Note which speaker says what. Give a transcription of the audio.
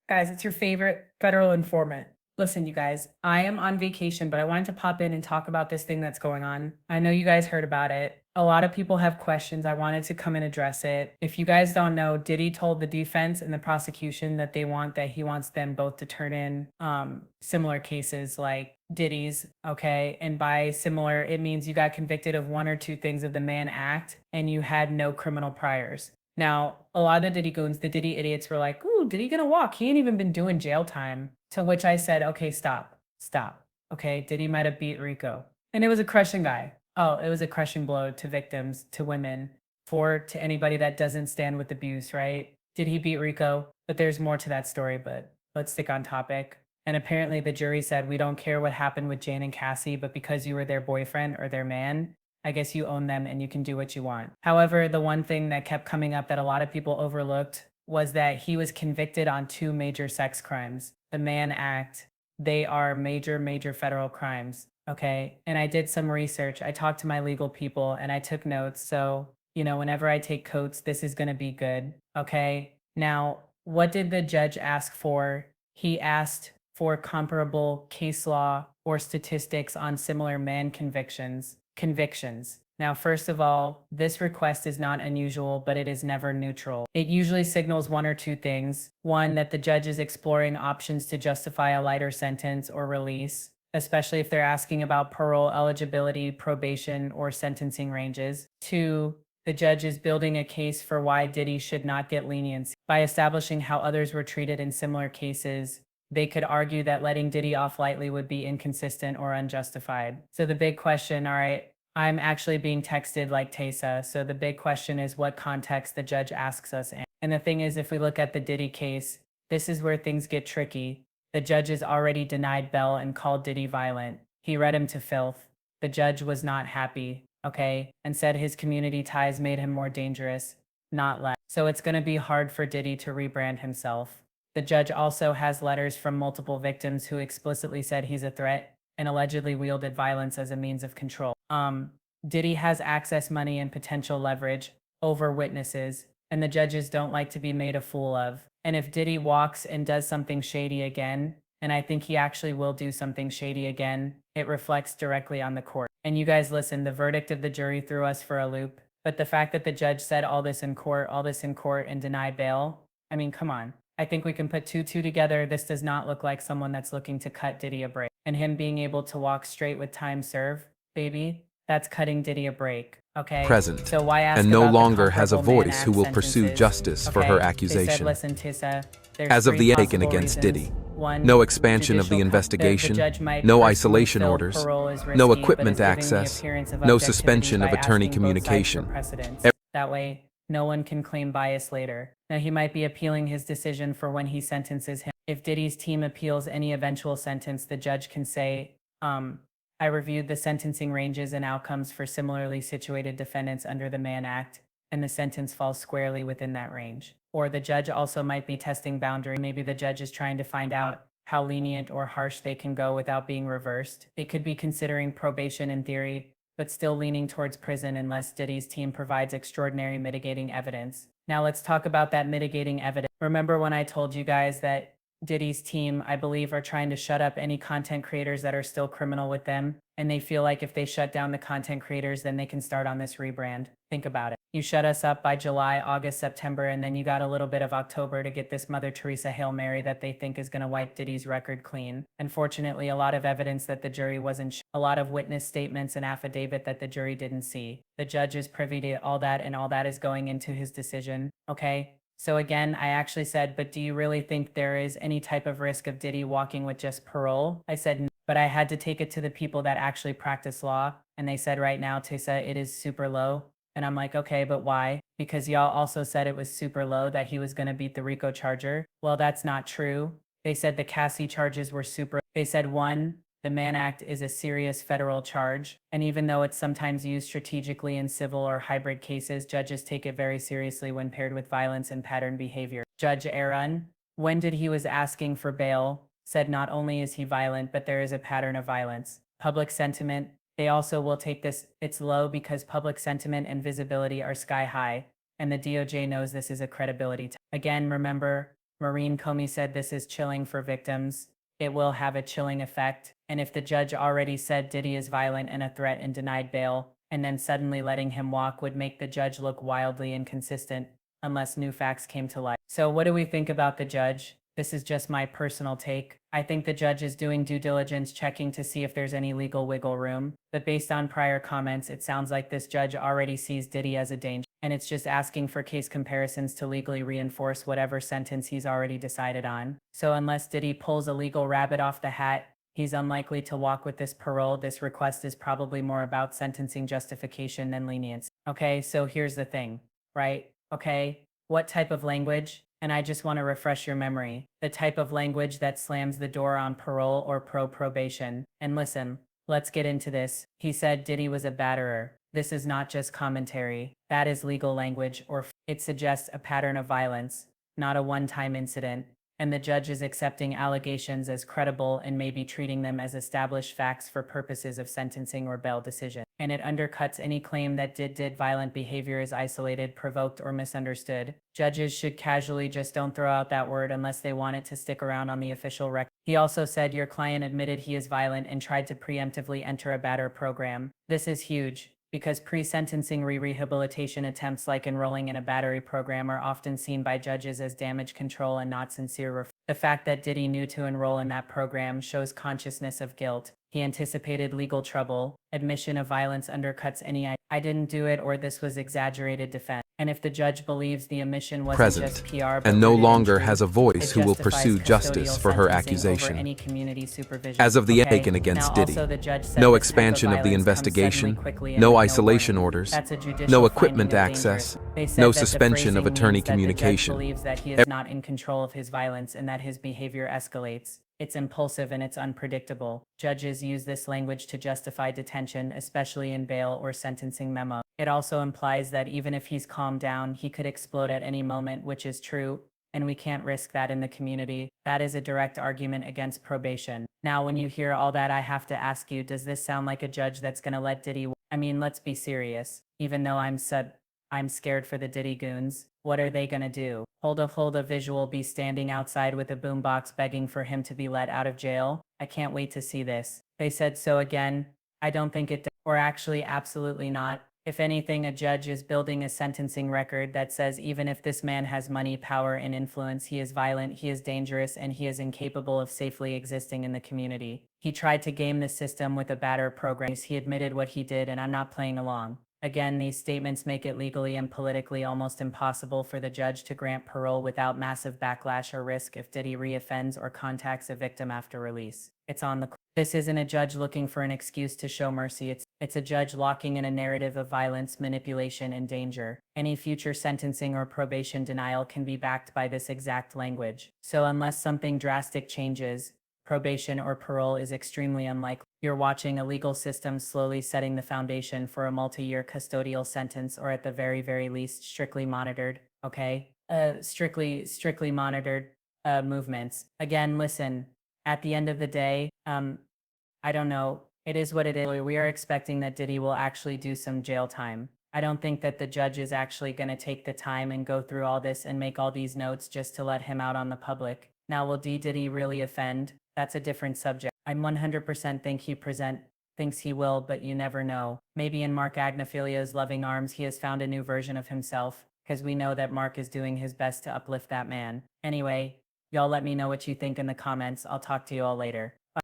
Speaker 1: Guys, it's your favorite federal informant. Listen, you guys, I am on vacation, but I wanted to pop in and talk about this thing that's going on. I know you guys heard about it. A lot of people have questions. I wanted to come and address it. If you guys don't know, Diddy told the defense and the prosecution that he wants them both to turn in similar cases like Diddy's, okay? And by similar, it means you got convicted of one or two things of the Mann Act and you had no criminal priors. Now, a lot of the Diddy goons, the Diddy idiots were like, ooh, Diddy gonna walk. He ain't even been doing jail time. To which I said, okay, stop. Okay, Diddy might have beat Rico. And it was a crushing guy. Oh, it was a crushing blow to victims, to women, to anybody that doesn't stand with abuse, right? Did he beat Rico? But there's more to that story, but let's stick on topic. And apparently the jury said, we don't care what happened with Jane and Cassie, but because you were their boyfriend or their man, I guess you own them and you can do what you want. However, the one thing that kept coming up that a lot of people overlooked was that he was convicted on two major sex crimes. The Mann Act, they are major federal crimes. Okay. And I did some research. I talked to my legal people and I took notes. So, whenever I take coats, this is going to be good. Okay. Now, what did the judge ask for? He asked for comparable case law or statistics on similar Mann convictions. Now, first of all, this request is not unusual, but it is never neutral. It usually signals one or two things. One, that the judge is exploring options to justify a lighter sentence or release, especially if they're asking about parole eligibility, probation, or sentencing ranges. Two, the judge is building a case for why Diddy should not get leniency. By establishing how others were treated in similar cases, they could argue that letting Diddy off lightly would be inconsistent or unjustified. So the big question, all right, I'm actually being texted like Tesa. So the big question is what context the judge asks us in. And the thing is, if we look at the Diddy case, this is where things get tricky. The judge has already denied bail and called Diddy violent. He read him to filth. The judge was not happy, okay, and said his community ties made him more dangerous, not less. So it's going to be hard for Diddy to rebrand himself. The judge also has letters from multiple victims who explicitly said he's a threat and allegedly wielded violence as a means of control. Diddy has access money and potential leverage over witnesses, and the judges don't like to be made a fool of. And if Diddy walks and does something shady again, and I think he actually will do something shady again, it reflects directly on the court. And you guys listen, the verdict of the jury threw us for a loop, but the fact that the judge said all this in court, and denied bail, I mean, come on. I think we can put two together. This does not look like someone that's looking to cut Diddy a break. And him being able to walk straight with time served, baby, that's cutting Diddy a break. Okay?
Speaker 2: Present,
Speaker 1: So why ask
Speaker 2: and no
Speaker 1: about the
Speaker 2: longer has a
Speaker 1: comparable Mann
Speaker 2: voice who
Speaker 1: Act
Speaker 2: will pursue
Speaker 1: sentences?
Speaker 2: justice for
Speaker 1: Okay?
Speaker 2: her
Speaker 1: They said,
Speaker 2: accusation.
Speaker 1: listen, Tissa, there's
Speaker 2: As of
Speaker 1: three
Speaker 2: the taken
Speaker 1: possible
Speaker 2: against
Speaker 1: reasons.
Speaker 2: Diddy,
Speaker 1: One,
Speaker 2: no expansion of the
Speaker 1: the
Speaker 2: investigation,
Speaker 1: judge might
Speaker 2: no
Speaker 1: personally
Speaker 2: isolation
Speaker 1: feel
Speaker 2: orders,
Speaker 1: parole is risky,
Speaker 2: no
Speaker 1: but is
Speaker 2: equipment
Speaker 1: giving the
Speaker 2: access,
Speaker 1: appearance of
Speaker 2: no
Speaker 1: objectivity
Speaker 2: suspension
Speaker 1: by
Speaker 2: of attorney
Speaker 1: asking both sides for
Speaker 2: communication.
Speaker 1: precedence. That way, no one can claim bias later. Now, he might be appealing his decision for when he sentences him. If Diddy's team appeals any eventual sentence, the judge can say, I reviewed the sentencing ranges and outcomes for similarly situated defendants under the Mann Act, and the sentence falls squarely within that range. Or the judge also might be testing boundary. Maybe the judge is trying to find out how lenient or harsh they can go without being reversed. It could be considering probation in theory, but still leaning towards prison unless Diddy's team provides extraordinary mitigating evidence. Now let's talk about that mitigating evidence. Remember when I told you guys that Diddy's team, I believe, are trying to shut up any content creators that are still criminal with them, and they feel like if they shut down the content creators, then they can start on this rebrand. Think about it. You shut us up by July, August, September, and then you got a little bit of October to get this Mother Teresa Hail Mary that they think is going to wipe Diddy's record clean. Unfortunately, a lot of evidence that the jury wasn't a lot of witness statements and affidavit that the jury didn't see. The judge is privy to all that, and all that is going into his decision, okay? So again, I actually said, but do you really think there is any type of risk of Diddy walking with just parole? I said, no, but I had to take it to the people that actually practice law. And they said right now, Tessa, it is super low. And I'm like, okay, but why? Because y'all also said it was super low that he was going to beat the Rico charger. Well, that's not true. They said the Cassie charges were super. They said one, the Mann Act is a serious federal charge, and even though it's sometimes used strategically in civil or hybrid cases, judges take it very seriously when paired with violence and pattern behavior. Judge Aaron, when did he was asking for bail, said not only is he violent, but there is a pattern of violence. Public sentiment, they also will take this, it's low because public sentiment and visibility are sky high, and the DOJ knows this is a credibility. Again, remember, Maureen Comey said this is chilling for victims. It will have a chilling effect. And if the judge already said Diddy is violent and a threat and denied bail, and then suddenly letting him walk would make the judge look wildly inconsistent unless new facts came to light. So, what do we think about the judge? This is just my personal take. I think the judge is doing due diligence checking to see if there's any legal wiggle room. But based on prior comments, it sounds like this judge already sees Diddy as a danger. And it's just asking for case comparisons to legally reinforce whatever sentence he's already decided on. So, unless Diddy pulls a legal rabbit off the hat, he's unlikely to walk with this parole. This request is probably more about sentencing justification than lenience. Okay, so here's the thing, right? Okay, what type of language? And I just want to refresh your memory. The type of language that slams the door on parole or probation. And listen, let's get into this. He said Diddy was a batterer. This is not just commentary. That is legal language, or it suggests a pattern of violence, not a one-time incident. And the judge is accepting allegations as credible and maybe treating them as established facts for purposes of sentencing or bail decision. And it undercuts any claim that did violent behavior is isolated, provoked, or misunderstood. Judges should casually just don't throw out that word unless they want it to stick around on the official record. He also said your client admitted he is violent and tried to preemptively enter a batter program. This is huge, because pre-sentencing rehabilitation attempts like enrolling in a battery program are often seen by judges as damage control and not sincere. The fact that Diddy knew to enroll in that program shows consciousness of guilt. He anticipated legal trouble. Admission of violence undercuts any "I didn't do it" or "this was exaggerated" defense. And if the judge believes the omission wasn't just PR, but
Speaker 2: and no
Speaker 1: rooted in
Speaker 2: longer
Speaker 1: truth,
Speaker 2: has a voice
Speaker 1: it
Speaker 2: who will
Speaker 1: justifies
Speaker 2: pursue justice
Speaker 1: custodial
Speaker 2: for her
Speaker 1: sentencing over
Speaker 2: accusation.
Speaker 1: any community supervision.
Speaker 2: As of the
Speaker 1: Okay,
Speaker 2: taken against
Speaker 1: now
Speaker 2: Diddy,
Speaker 1: also the judge said
Speaker 2: no
Speaker 1: this type
Speaker 2: expansion of the
Speaker 1: violence comes suddenly,
Speaker 2: investigation,
Speaker 1: quickly, and
Speaker 2: no
Speaker 1: with
Speaker 2: isolation
Speaker 1: warning.
Speaker 2: orders,
Speaker 1: That's a judicial
Speaker 2: no
Speaker 1: finding
Speaker 2: equipment
Speaker 1: of
Speaker 2: access,
Speaker 1: dangerous. They said
Speaker 2: no
Speaker 1: that the
Speaker 2: suspension of
Speaker 1: phrasing
Speaker 2: attorney
Speaker 1: means that the judge
Speaker 2: communication.
Speaker 1: believes that he is not in control of his violence and that his behavior escalates. It's impulsive and it's unpredictable. Judges use this language to justify detention, especially in bail or sentencing memo. It also implies that even if he's calmed down, he could explode at any moment, which is true, and we can't risk that in the community. That is a direct argument against probation. Now, when you hear all that, I have to ask you, does this sound like a judge that's gonna let Diddy? I mean, let's be serious. Even though I'm scared for the Diddy goons. What are they gonna do? Hold a visual be standing outside with a boombox begging for him to be let out of jail? I can't wait to see this. They said so again. I don't think it does. Or actually, absolutely not. If anything, a judge is building a sentencing record that says even if this man has money, power, and influence, he is violent, he is dangerous, and he is incapable of safely existing in the community. He tried to game the system with a batter program. He admitted what he did, and I'm not playing along. Again, these statements make it legally and politically almost impossible for the judge to grant parole without massive backlash or risk if Diddy reoffends or contacts a victim after release. It's on the. This isn't a judge looking for an excuse to show mercy. It's a judge locking in a narrative of violence, manipulation, and danger. Any future sentencing or probation denial can be backed by this exact language. So unless something drastic changes, probation or parole is extremely unlikely. You're watching a legal system slowly setting the foundation for a multi-year custodial sentence, or at the very, very least, strictly monitored, okay? Strictly monitored movements. Again, listen, at the end of the day, I don't know. It is what it is. We are expecting that Diddy will actually do some jail time. I don't think that the judge is actually going to take the time and go through all this and make all these notes just to let him out on the public. Now, will Diddy really offend? That's a different subject. I'm 100% thinks he will, but you never know. Maybe in Mark Agnophilia's loving arms, he has found a new version of himself, because we know that Mark is doing his best to uplift that man. Anyway, y'all let me know what you think in the comments. I'll talk to you all later.